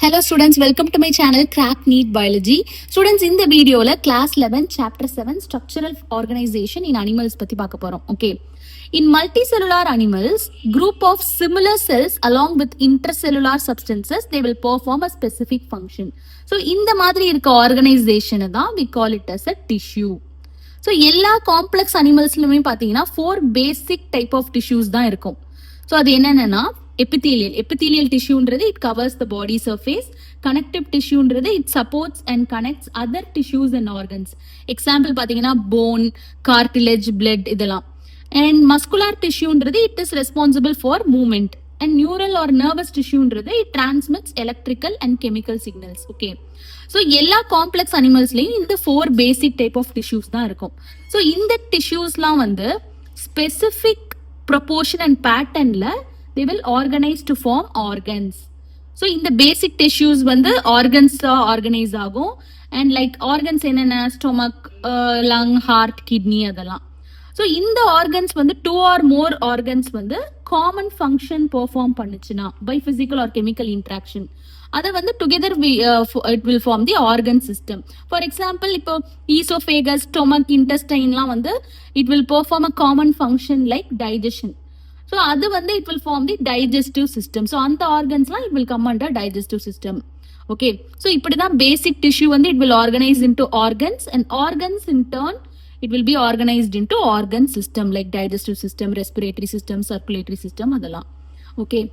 Hello students, welcome to my channel Crack NEET Biology. Students, in the video class 11 chapter 7 structural organization in animals பத்தி பார்க்க போறோம். Okay. In multicellular animals, group of similar cells along with intercellular substances, they will perform a specific function. So இந்த மாதிரி இருக்க organization தான் we call it as a tissue. So எல்லா complex animalsலுமே பாத்தீங்கன்னா 4 basic type of tissues தான் இருக்கும். So அது என்னன்னா epithelial tissue it covers the body surface. Connective tissue it supports and connects other tissues and organs. Example பாத்தீங்கன்னா bone, cartilage, blood இதெல்லாம். And muscular tissue it is responsible for movement. And neural or nervous tissue it transmits electrical and chemical signals. Okay. So எல்லா complex animalsலயும் இந்த 4 basic type of tissues தான் இருக்கும். So இந்த tissuesலாம் வந்து specific proportion and patternல they will organize to form organs. So in the basic tissues வந்து organs organize ஆகும். And like organs என்னென்ன stomach, lung, heart, kidney அதெல்லாம். So இந்த organs வந்து 2 or more organs வந்து common function perform பண்ணுச்சுன்னா by physical or chemical interaction. அதை வந்து together it will form the organ system. For example, இப்போ esophagus, stomach, intestineலாம் வந்து it will perform a common function like digestion. So அது வந்து it will form the digestive system. So அந்த organsலாம் it will come under digestive system. Okay. So இப்படிதான் basic tissue வந்து it will organize into organs, and organs in turn it will be organized into organ system like digestive system, respiratory system, circulatory system அதெல்லாம். Okay.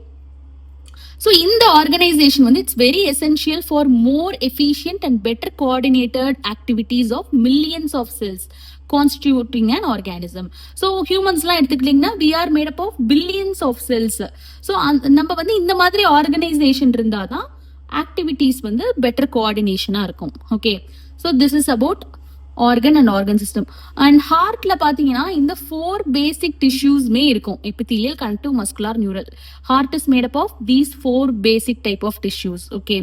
So in the organization வந்து it's very essential for more efficient and better coordinated activities of millions of cells constituting an organism. So humans-லாம் எடுத்துக்கிட்டீங்கன்னா we are made up of billions of cells. So நம்ம வந்து இந்த மாதிரி organization இருந்தாதான் activities வந்து better coordination-ஆ இருக்கும். Okay. So this is about organ and organ system. And heartல பாத்தீங்கன்னா இந்த 4 basic tissues மே இருக்கும். epithelial, connective, muscular, neural. Heart is made up of these 4 basic type of tissues. Okay.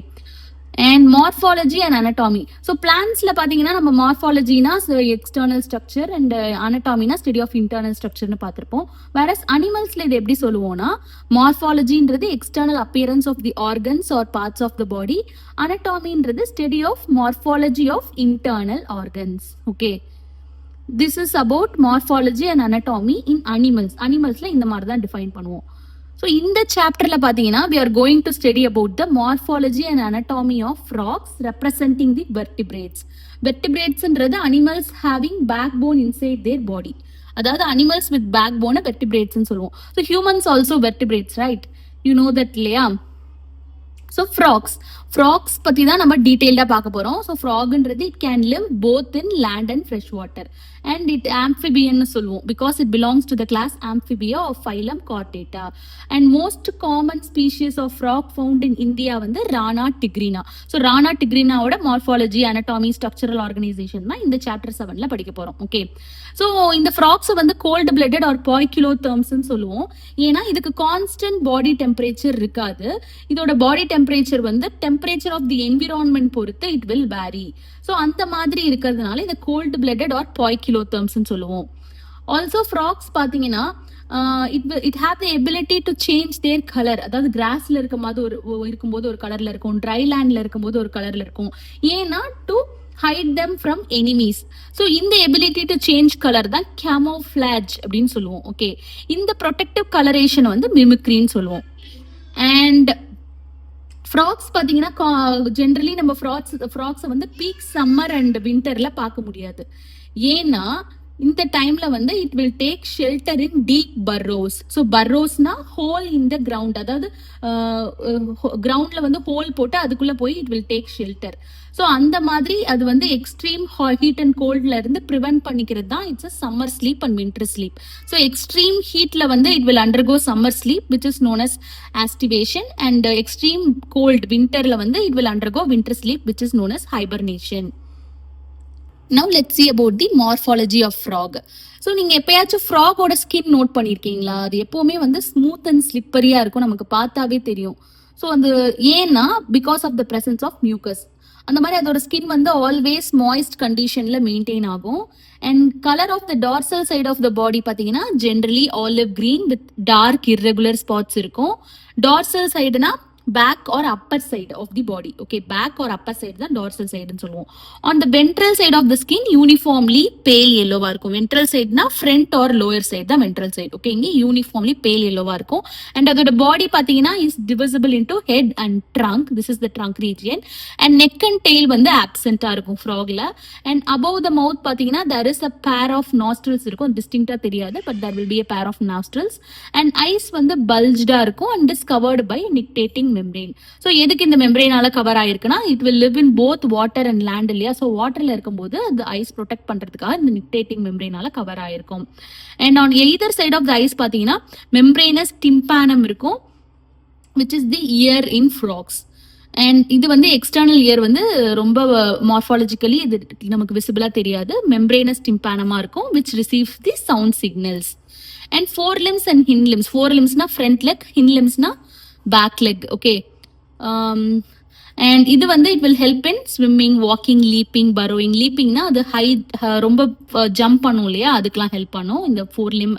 And morphology and anatomy. So plants la பாத்தீங்கன்னா நம்ம morphology na external structure and anatomy na study of internal structure னு பார்த்திருப்போம். Whereas animals ல இது எப்படி சொல்லுவோம்னா morphology ன்றது external appearance of the organs or parts of the body. Anatomy ன்றது study of morphology of internal organs. Okay. This is about morphology and anatomy in animals. Animals ல இந்த மாதிரி தான் define பண்ணுவோம். So in the chapter la pathina we are going to study about the morphology and anatomy of frogs representing the vertebrates. Vertebrates ன்றது animals having backbone inside their body. அதாவது animals with backbone vertebrates ன்னு சொல்லுவோம். So humans also vertebrates, right? You know that இல்லையா? So frogs பத்தி தான் நம்ம டீடைல்டா பார்க்க போறோம். So frogன்றது it can live both in land and fresh water, and it amphibian சொல்லுவோம் because it belongs to the class Amphibia of phylum Chordata. And most common species of frog found in India வந்து Rana tigrina. So Rana tigrina ஓட morphology, anatomy, structural organization தான் இந்த chapter 7ல படிக்க போறோம். Okay. So இந்த frogs வந்து cold blooded or poikilotherms ன்னு சொல்லுவோம். ஏன்னா இதுக்கு constant body temperature இருக்காது. இதோட body temperature வந்து temperature of the environment பொறுத்து it will vary. So அந்த மாதிரி இருக்கிறதுனால இத cold blooded or poikilotherms ன்னு சொல்லுவோம். Also frogs பாத்தீங்கன்னா it have the ability to change their color. அதாவது கிராஸ்ல இருக்கும்போது ஒரு கலர்ல இருக்கும், ட்ரை லேண்ட்ல இருக்கும்போது ஒரு கலர்ல இருக்கும். ஏன்னா to hide them from enemies. So இந்த ability to change color தான் camouflage அப்படின்னு சொல்லுவோம். Okay. இந்த protective coloration வந்து mimicry ன்னு சொல்லுவோம். And frogs பாத்தீங்கன்னா ஜென்ரலி நம்ம frogs வந்து பீக் சம்மர் அண்ட் விண்டர்ல பார்க்க முடியாது. ஏன்னா இந்த டைம்ல வந்து it will take shelter in deep burrows. So பர்ரோஸ்னா ஹோல் இன் த கிரவுண்ட், அதாவது கிரவுண்ட்ல வந்து ஹோல் போட்டு அதுக்குள்ள போய் it will take shelter. So அந்த மாதிரி அது வந்து எக்ஸ்ட்ரீம் ஹீட் அண்ட் கோல்ட்ல இருந்து ப்ரிவென்ட் பண்ணிக்கிறது தான் it's a summer sleep and winter sleep. So extreme ஹீட்ல வந்து it will undergo summer sleep which is known as aestivation, and extreme cold வின்டர்ல வந்து it will undergo winter sleep which is known as hibernation. Now let's see about the morphology of frog. So நீங்க எப்பயாச்சும் ஃப்ராகோட skin note பண்ணிருக்கீங்களா? அது எப்பவுமே வந்து smooth and ஸ்லிப்பரியா இருக்கும், நமக்கு பார்த்தாவே தெரியும். ஸோ அது ஏன்னா because of the presence of mucus. அந்த மாதிரி அதோட ஸ்கின் வந்து ஆல்வேஸ் மாய்ஸ்ட் கண்டிஷன்ல மெயின்டைன் ஆகும். And colour of the dorsal side of the body பாத்தீங்கன்னா generally olive green with dark irregular spots இருக்கும். டார்சல் சைடுனா back or upper side of the body. Okay, back or upper side தான் dorsal side னு சொல்லுவோம். On the ventral side of the skin uniformly pale yellow வா இருக்கும். Ventral side னா front or lower side தான் ventral side. Okay, இங்க uniformly pale yellow வா இருக்கும். And அதோட body பாத்தீங்கன்னா is divisible into head and trunk. This is the trunk region. And neck and tail வந்து absent ஆ இருக்கும் frogல. And above the mouth பாத்தீங்கன்னா there is a pair of nostrils இருக்கும். Distinct ஆ தெரியாது, but there will be a pair of nostrils. And eyes வந்து bulged ஆ இருக்கும் and is covered by nictating membrane. So எதுக்கு இந்த மெம்பரேனால கவர் ஆயிருக்குன்னா it will live in both water and land இல்லையா. So வாட்டர்ல இருக்கும்போது அந்த ஐஸ் ப்ரொடெக்ட் பண்றதுக்காக இந்த நிக்டேட்டிங் மெம்பரேனால கவர் ஆயிருக்கும். And on either side of the eyes பார்த்தீங்கன்னா மெம்பரேனஸ் டிம்பானம் இருக்கும், which is the ear in frogs. And இது வந்து எக்ஸ்டர்னல் இயர் வந்து ரொம்ப மார்ஃபாலஜிக்கலி இது நமக்கு விசிபிளா தெரியாது. மெம்பரேனஸ் டிம்பானமா இருக்கும், which receives the sound signals. And fore limbs and hind limbs. Fore லிம்ஸ்னா ஃப்ரண்ட் லெக், ஹிண்ட் லிம்ஸ்னா பேக் லெக். ஓகே, அண்ட் இது வந்து it will help in swimming, walking, leaping, burrowing. லீப்பிங்னா அது ஹைட் ரொம்ப ஜம்ப் பண்ணும் இல்லையா, அதுக்கெல்லாம் ஹெல்ப் பண்ணும் இந்த fore limb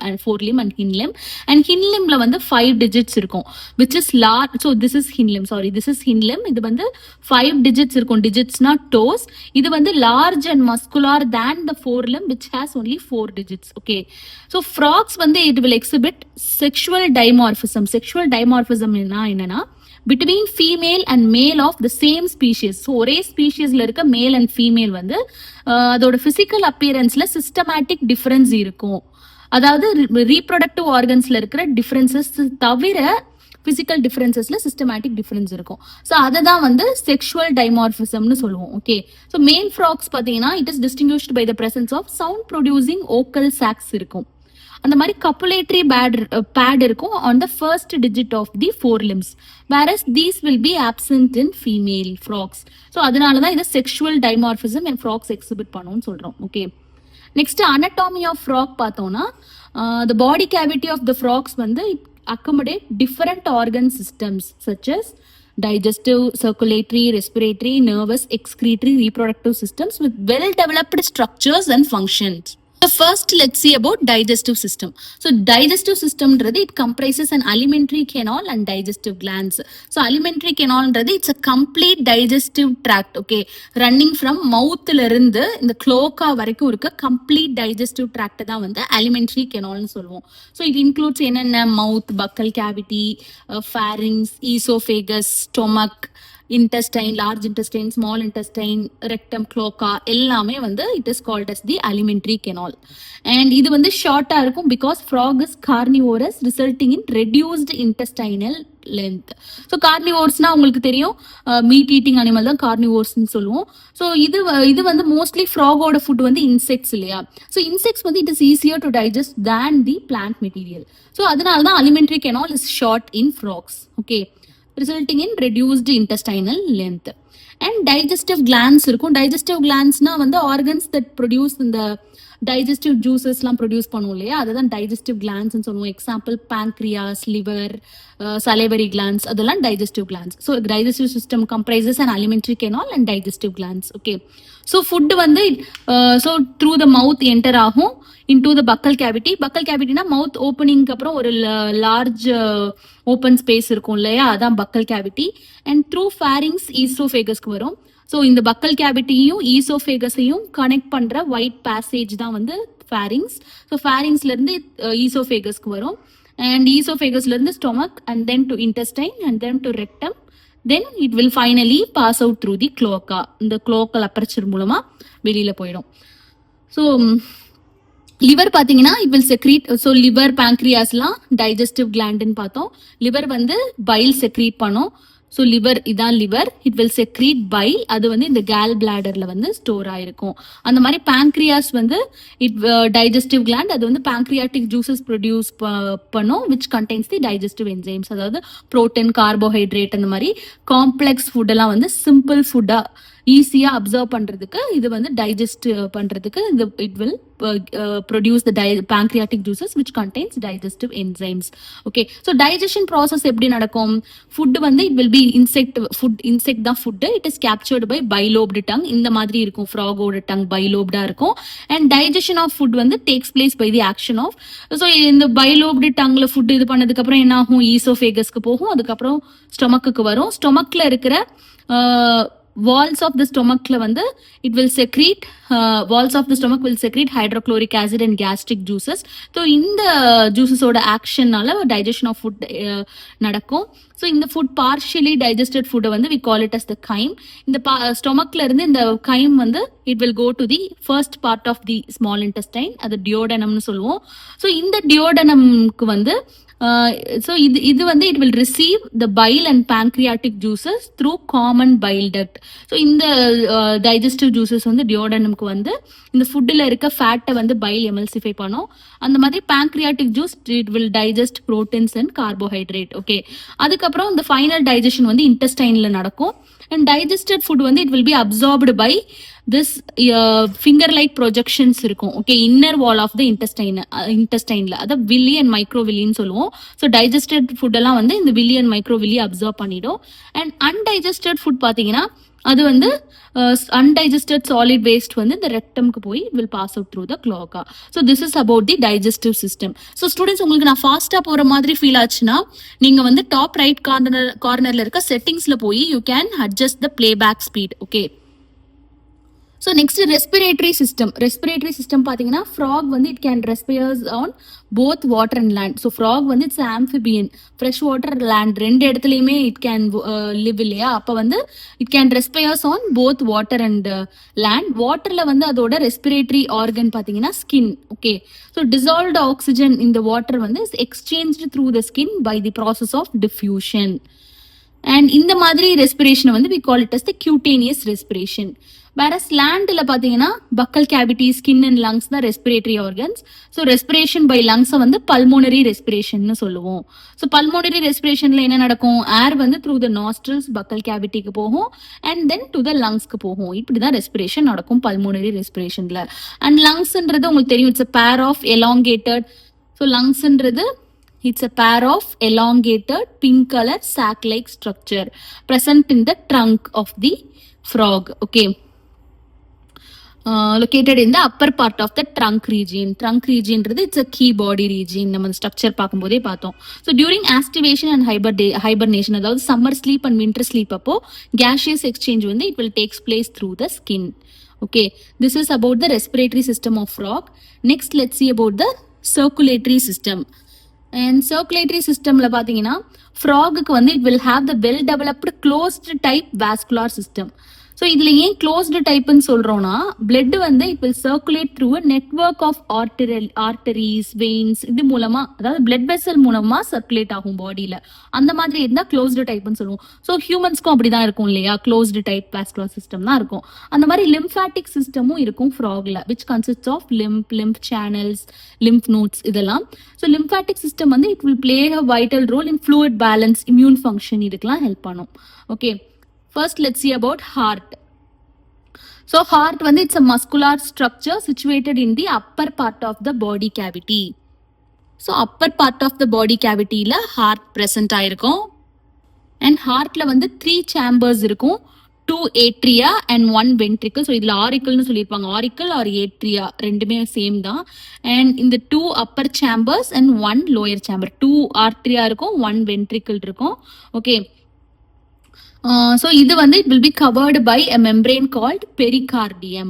and hind limb. And hind லிம்ல வந்து 5 digits இருக்கும், which is large. So this is hind limb, sorry this is hind limb. இது வந்து 5 digits இருக்கும். டிஜிட்ஸ்னா டோஸ். இது வந்து large and muscular than the fore limb which has only 4 digits. Okay, so frogs வந்து it will exhibit sexual dimorphism. Sexual dimorphism என்னன்னா between female and male of the same species. So ஒரே ஸ்பீஷிஸ்ல இருக்க male and female வந்து அதோட physical அப்பியரன்ஸ்ல systematic difference இருக்கும். அதாவது reproductive ஆர்கன்ஸ்ல இருக்கிற differences தவிர பிசிக்கல் டிஃபரன்சஸ்ல சிஸ்டமேட்டிக் டிஃபரன்ஸ் இருக்கும். ஸோ அதை தான் வந்து செக்ஷுவல் டைமார்பிசம்னு சொல்லுவோம். ஓகே, ஸோ மேல் ஃப்ராக்ஸ் பார்த்தீங்கன்னா it is distinguished by the presence of sound producing vocal sacs இருக்கும். அந்த மாதிரி கப்புலேட்டரி பேட் இருக்கும் on the first digit of the four limbs, whereas these will be absent in female frogs. So அதனால தான் இதை sexual dimorphism and frogs exhibit பண்ணுவோம்னு சொல்றோம். Okay, next anatomy of frog பார்த்தோம்னா the body cavity of the frogs வந்து accommodate different organ systems such as digestive, circulatory, respiratory, nervous, excretory, reproductive systems with well developed structures and functions. So first, let's see about digestive system. So digestive system it comprises an alimentary canal and digestive glands. So alimentary canal it's a complete digestive tract. Okay, running from mouth la irundhu இந்த cloaca வரைக்கும் இருக்க complete digestive tract தான் வந்து alimentary canal னு சொல்லுவோம். So it includes என்னென்ன mouth, buccal cavity, pharynx, esophagus, stomach, intestine, large intestine, small intestine, rectum, cloaca எல்லாமே வந்து it is called as the alimentary canal. And இது வந்து ஷார்ட்டா இருக்கும் because frog is carnivorous resulting in reduced intestinal length. So கார்னிவோர்ஸ்னா உங்களுக்கு தெரியும் meet eating animal தான் கார்னிவோர்ஸ்னு சொல்லுவோம். ஸோ இது வந்து மோஸ்ட்லி ஃப்ராகோட ஃபுட் வந்து இன்செக்ட்ஸ் இல்லையா. ஸோ இன்செக்ட்ஸ் வந்து it is easier to digest than the plant material. So அதனால தான் alimentary canal is short in frogs. Okay, resulting in reduced intestinal length. And digestive glands இருக்கும். digestive glandsனா வந்து organs that produce இந்த digestive juicesலாம் produce பண்ணுவோம் இல்லையா, அதுதான் digestive glands னு சொல்லுவோம். Example pancreas, liver, salivary glands, அதெல்லாம் digestive glands. So digestive system comprises an alimentary canal and digestive glands. Okay, so food வந்து so through the mouth enter ஆகும் into the buccal cavity. buccal cavity னா mouth opening அப்புறம் ஒரு large open space இருக்கும் இல்லையா, அதான் buccal cavity. and through pharynx esophagus வரும். So இந்த பக்கல் கேவிட்டியும் ஈசோஃபேகஸையும் கனெக்ட் பண்ற ஒயிட் பேசேஜ் தான் வந்து ஃபேரிங்ஸ். ஸோ ஃபேரிங்ஸ்ல இருந்து ஈசோஃபேகஸ்க்கு வரும். அண்ட் ஈசோஃபேகஸ்ல இருந்து stomach and then to intestine and then to rectum. Then it will finally pass out through the cloaca. இந்த க்ளோக்கல் அப்பர்ச்சர் மூலமா வெளியில போயிடும். ஸோ லிவர் பார்த்தீங்கன்னா it will secrete. So liver, பேங்க்ரியாஸ்லாம் டைஜஸ்டிவ் கிளாண்டுன்னு பார்த்தோம். லிவர் வந்து பைல் செக்ரீட் பண்ணும். ஸோ லிவர் இதான் liver, it will secrete bile. அது வந்து இந்த கேல் பிளாடர்ல வந்து ஸ்டோர் ஆயிருக்கும். அந்த மாதிரி பேங்க்ரியாஸ் வந்து இட் டைஜஸ்டிவ் கிளாண்ட், அது வந்து பேங்க்ரியாட்டிக் ஜூசஸ் ப்ரொடியூஸ் பண்ணும் which contains the digestive enzymes. அதாவது புரோட்டீன், கார்போஹைட்ரேட், அந்த மாதிரி காம்ப்ளெக்ஸ் ஃபுட்டெல்லாம் வந்து சிம்பிள் ஃபுட்டா ஈஸியா அப்சர்வ் பண்றதுக்கு, இது வந்து டைஜஸ்ட் பண்றதுக்கு இந்த it will produce the pancreatic juices which contains digestive enzymes. Okay, so digestion process எப்படி நடக்கும்? Food வந்து it will be insect தான் food. It is captured by bilobed tongue. இந்த மாதிரி இருக்கும் frog ஓட tongue bilobed இருக்கும். And digestion of food வந்து takes place by the action of, so இந்த bilobed tongueல food இது பண்ணதுக்கு அப்புறம் என்ன ஆகும்? ஈசோஃபேகஸ்க்கு போகும், அதுக்கப்புறம் ஸ்டொமக்குக்கு வரும். ஸ்டொமக்ல இருக்கிற walls of the stomach வந்து it will secrete walls of the stomach will secrete hydrochloric acid and gastric juices. so இந்த juices ஓட actionனால digestion of food நடக்கும். so இந்த food partially digested food வந்து we call it as the chyme. இந்த stomachல இருந்து இந்த chyme வந்து it will go to the first part of the small intestine, அது duodenumனு சொல்லுவோம். so இந்த duodenumக்கு வந்து so இது வந்து it will receive the bile and pancreatic juices through common bile duct. so இந்த digestive juices வந்து duodenumக்கு வந்து இந்த ஃபுட்ல இருக்க ஃபேட்டை வந்து bile emulsify பண்ணும். அந்த மாதிரி pancreatic juice it will digest proteins and carbohydrate. Okay, அதுக்கப்புறம் இந்த ஃபைனல் டைஜஷன் வந்து இன்டெஸ்டைன்ல நடக்கும். and digested food வந்து it will be absorbed by this finger like projections இருக்கும். Okay, inner wall of the இன்டெஸ்டைன்ல அத வில்லி அண்ட் மைக்ரோவில்லின்னு சொல்லுவோம். ஸோ டைஜஸ்டட் ஃபுட் எல்லாம் வந்து இந்த வில்லி அண்ட் மைக்ரோவில்லி அப்சர்வ் பண்ணிடும். அண்ட் அன்டைஜஸ்டட் ஃபுட் பார்த்தீங்கன்னா அது வந்து undigested solid waste வந்து இந்த ரெக்டம்க்கு போய் will pass out through the cloaca. so this is about the digestive system. so students, உங்களுக்கு நான் ஃபாஸ்டா போற மாதிரி ஃபீல் ஆச்சுன்னா நீங்க வந்து டாப் ரைட் கார்னர்ல இருக்க செட்டிங்ஸ்ல போய் you can adjust the playback speed. okay, so next respiratory system. respiratory system பாத்தீங்கன்னா frog வந்து it can respires on both water and land. so frog வந்து it's amphibian, fresh water land ரெண்டு இடத்துலயுமே it can live இல்லையா? அப்ப வந்து it can respires on both water and land. waterல வந்து அதோட respiratory organ பாத்தீங்கன்னா skin. okay, so dissolved oxygen in the water வந்து is exchanged through the skin by the process of diffusion. and இந்த மாதிரி respiration வந்து we call it as the cutaneous respiration. whereas landல பாத்தீங்கன்னா buccal cavity, skin and lungs தான் respiratory organs. so respiration by lungs வந்து pulmonary respiration னு சொல்லுவோம். so pulmonary respirationல என்ன நடக்கும்? air வந்து through the nostrils buccal cavity க்கு போகும் and then to the lungs க்கு போகும். இப்படிதான் respiration நடக்கும் pulmonary respirationல. and lungsன்றது உங்களுக்கு தெரியும், it's a pair of elongated, so lungsன்றது it's a pair of elongated pink color sac like structure present in the trunk of the frog. okay, located in the upper part of the trunk region. trunk region it's a key body region. நம்ம structure பார்க்கும்போதே பார்த்தோம். so during activation and hibernation, அதாவது summer sleep and winter sleep அப்போ gaseous exchange வந்து it will takes place through the skin. okay, this is about the respiratory system of frog. next let's see about the circulatory system. and circulatory systemல பாத்தீங்கன்னா ஃப்ராகுக்கு வந்து it will have the well developed closed type vascular system. So இதுல ஏன் closed டைப்னு சொல்றோம்னா blood வந்து it will circulate through a network of arteries, veins, இது மூலமா, அதாவது பிளட் வெசல் மூலமா சர்க்குலேட் ஆகும் பாடியில. அந்த மாதிரி இருந்தா க்ளோஸ்டு டைப்னு சொல்லுவோம். ஸோ ஹியூமன்ஸ்க்கும் அப்படிதான் இருக்கும் இல்லையா? க்ளோஸ்டு டைப் வாஸ்குலர் சிஸ்டம் தான் இருக்கும். அந்த மாதிரி லிம்ஃபாட்டிக் சிஸ்டமும் இருக்கும் ஃப்ராக்ல, which consist of lymph channels, lymph nodes இதெல்லாம். ஸோ லிம்ஃபாட்டிக் சிஸ்டம் வந்து it will play a vital role in fluid balance, immune function, இதுக்கெல்லாம் ஹெல்ப் பண்ணும். Okay, first let's see about heart. so heart வந்து it's a muscular structure situated in the upper part of the body cavity. so upper part of the body cavity ல heart present ஆயிருக்கும். and heartல வந்து 3 chambers இருக்கும், 2 atria and 1 ventricle. so இதுல auricle னு சொல்லிருப்பாங்க, auricle or atria ரெண்டுமே same தான். and இந்த 2 upper chambers and 1 lower chamber, 2 atria இருக்கும், 1 ventricle இருக்கும். okay, so இது வந்து it will be covered by a membrane called pericardium.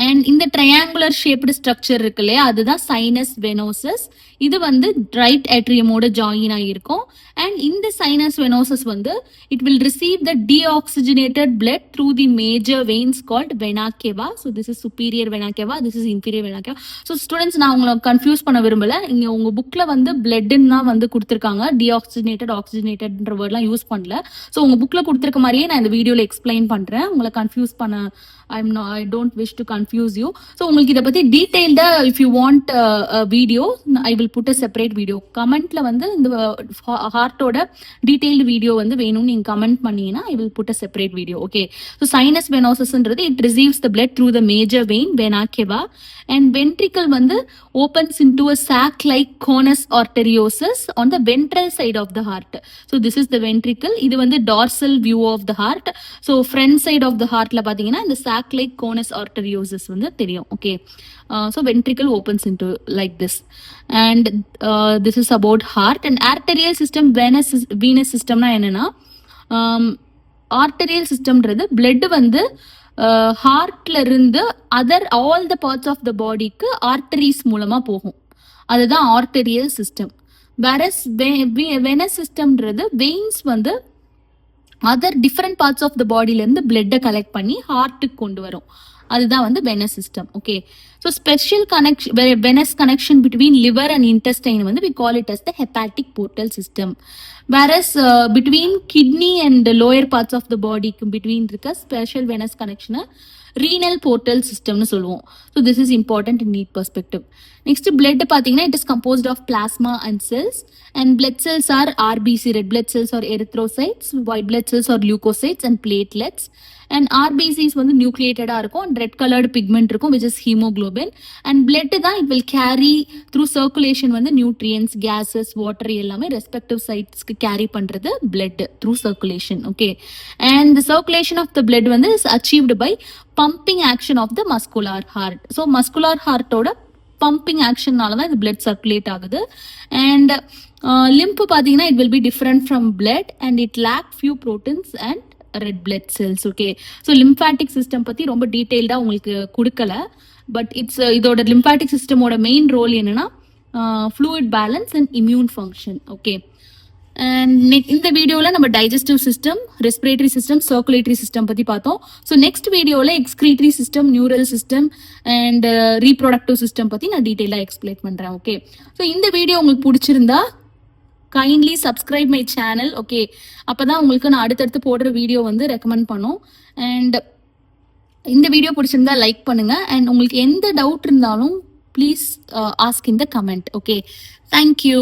and இந்த triangular shaped structure இருக்கு இல்லையா, அதுதான் sinus venosus. இது வந்து ரைட் atriumோட ஜாயின் ஆகிருக்கும். and இந்த sinus venosus வந்து it will receive the deoxygenated blood through the major veins called vena cava. so this is superior vena cava, this is inferior vena cava. so students, நான் உங்களை confuse பண்ண விரும்பல, இங்க உங்க புக்ல வந்து பிளட்ன்னு தான் வந்து கொடுத்துருக்காங்க, deoxygenated oxygenatedன்ற வேர்ட்லாம் யூஸ் பண்ணல. ஸோ உங்க புக்ல கொடுத்துருக்க மாதிரியே நான் இந்த வீடியோல எக்ஸ்பிளைன் பண்றேன், உங்களை கன்ஃபியூஸ் பண்ண I don't wish to confuse confuse you. So உங்களுக்கு இத பத்தி detailed if you want a video, I will put a separate video. Commentல வந்து இந்த ஹார்ட்டோட detailed video வந்து வேணும் நீங்க கமெண்ட் பண்ணீங்கன்னா I will put a separate video. Okay. So sinus venosusன்றது it receives the blood through the major vein vena cava, and ventricle வந்து opens into a sac like conus arteriosus on the ventral side of the heart. So this is the ventricle. இது வந்து dorsal view of the heart. So front side of the heartல பாத்தீங்கன்னா இந்த sac like conus arteriosus வந்து தெரியும். Okay. So ventricle opens into like this, and this is about heart. And arterial system, venous system na enna na arterial systemன்றது blood வந்து ஹார்ட்ல இருந்து other all the parts of the பாடிக்கு arteries மூலமா போகும். அதுதான் arterial system. Venous venous சிஸ்டம்ன்றது veins வந்து other different parts of the பாடியில இருந்து பிளட்டை கலெக்ட் பண்ணி ஹார்ட்டுக்கு கொண்டு வரும். அதுதான் வந்து venous system. Okay. So special connection venous connection between liver and intestine வந்து we call it as the hepatic portal system. Venous between kidney and lower parts of the பாடிக்கு பிட்வீன் இருக்க ஸ்பெஷல் வெனஸ் கனெக்ஷனை renal portal சிஸ்டம்னு சொல்லுவோம். So this is important in NEET perspective. Next blood பார்த்தீங்கன்னா it is composed of plasma and cells, and blood cells are RBC, red blood cells or erythrocytes, white blood cells or leukocytes and platelets, and RBCs வந்து nucleated இருக்கும் and red colored pigment இருக்கும் which is hemoglobin, and blood தான் it will carry through circulation வந்து nutrients, gases, water எல்லாமே respective sitesக்கு carry பண்றது blood through circulation. Okay. And the circulation of the blood வந்து is achieved by pumping action of the muscular heart. So muscular heart ஓட pumping ஆக்ஷன்னால தான் இது blood circulate ஆகுது. And lymph பார்த்தீங்கன்னா it will be different from blood and it lack few proteins and red blood cells. Okay. So lymphatic system பற்றி ரொம்ப டீட்டெயில்டாக உங்களுக்கு கொடுக்கல, பட் இதோட லிம்ஃபாட்டிக் சிஸ்டமோட மெயின் ரோல் என்னன்னா fluid balance and immune function. Okay. And இந்த வீடியோவில் நம்ம digestive system, respiratory system, circulatory system பற்றி பார்த்தோம். ஸோ நெக்ஸ்ட் வீடியோவில் excretory system, neural system and reproductive system பற்றி நான் டீட்டெயிலாக எக்ஸ்பிளைன் பண்ணுறேன். ஓகே. ஸோ இந்த வீடியோ உங்களுக்கு பிடிச்சிருந்தா kindly subscribe my channel. Okay. அப்போ தான் உங்களுக்கு நான் அடுத்தடுத்து போடுற வீடியோ வந்து ரெக்கமெண்ட் பண்ணும். அண்ட் இந்த வீடியோ பிடிச்சிருந்தா லைக் பண்ணுங்கள். அண்ட் உங்களுக்கு எந்த டவுட் இருந்தாலும் please ask in the comment. Okay. Thank you.